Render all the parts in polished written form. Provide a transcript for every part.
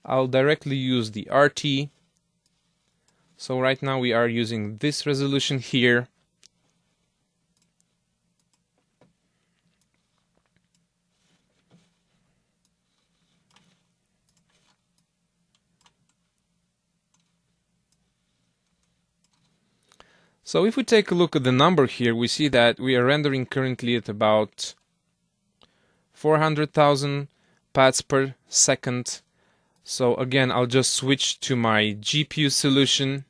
I'll directly use the RT. So right now we are using this resolution here. So if we take a look at the number here, we see that we are rendering currently at about 400,000 pads per second. So again, I'll just switch to my GPU solution.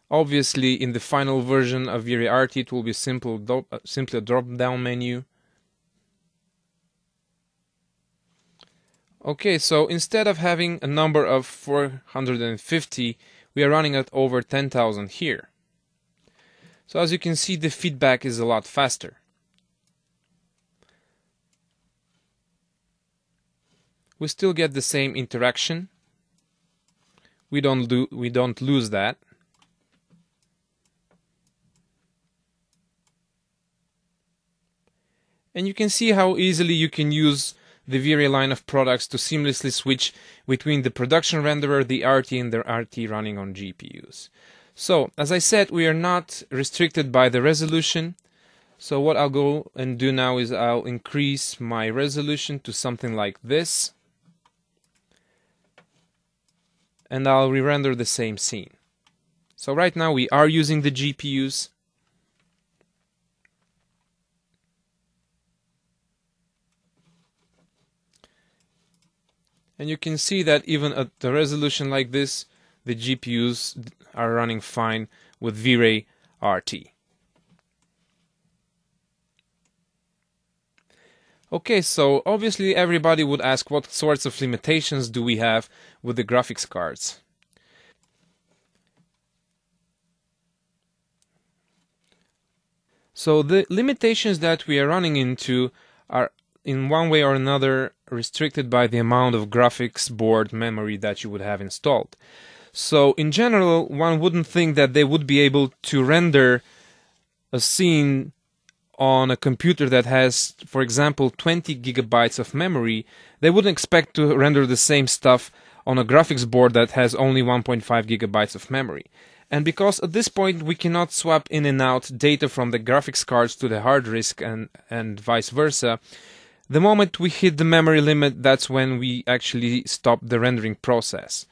Obviously, in the final version of V-Ray RT, it will be simply a drop-down menu. Okay, so instead of having a number of 450, we are running at over 10,000 here. So as you can see, the feedback is a lot faster. We still get the same interaction. We don't lose that. And you can see how easily you can use the V-Ray line of products to seamlessly switch between the production renderer, the RT, and the RT running on GPUs. So, as I said, we are not restricted by the resolution. So what I'll go and do now is I'll increase my resolution to something like this. And I'll re-render the same scene. So right now we are using the GPUs. And you can see that even at the resolution like this, the GPUs are running fine with V-Ray RT. Okay, so obviously everybody would ask what sorts of limitations do we have with the graphics cards. So the limitations that we are running into are in one way or another restricted by the amount of graphics board memory that you would have installed. So in general, one wouldn't think that they would be able to render a scene on a computer that has, for example, 20 gigabytes of memory. They wouldn't expect to render the same stuff on a graphics board that has only 1.5 gigabytes of memory. And because at this point we cannot swap in and out data from the graphics cards to the hard disk and vice versa, the moment we hit the memory limit, that's when we actually stop the rendering process.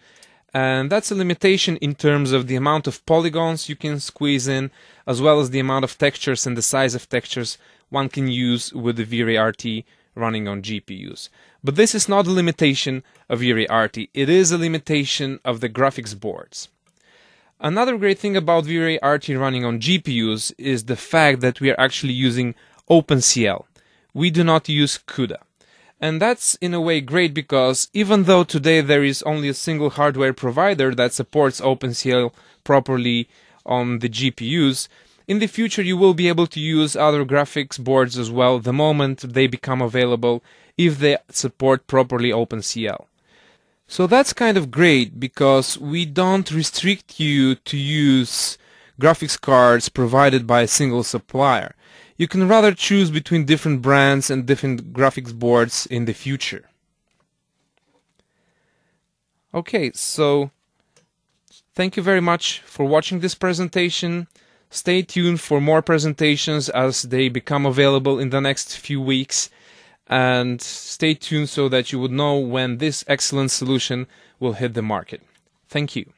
And that's a limitation in terms of the amount of polygons you can squeeze in, as well as the amount of textures and the size of textures one can use with the V-Ray RT running on GPUs. But this is not a limitation of V-Ray RT, it is a limitation of the graphics boards. Another great thing about V-Ray RT running on GPUs is the fact that we are actually using OpenCL. We do not use CUDA. And that's in a way great because even though today there is only a single hardware provider that supports OpenCL properly on the GPUs, in the future you will be able to use other graphics boards as well the moment they become available if they support properly OpenCL. So that's kind of great because we don't restrict you to use graphics cards provided by a single supplier. You can rather choose between different brands and different graphics boards in the future. Okay, so thank you very much for watching this presentation. Stay tuned for more presentations as they become available in the next few weeks. And stay tuned so that you would know when this excellent solution will hit the market. Thank you.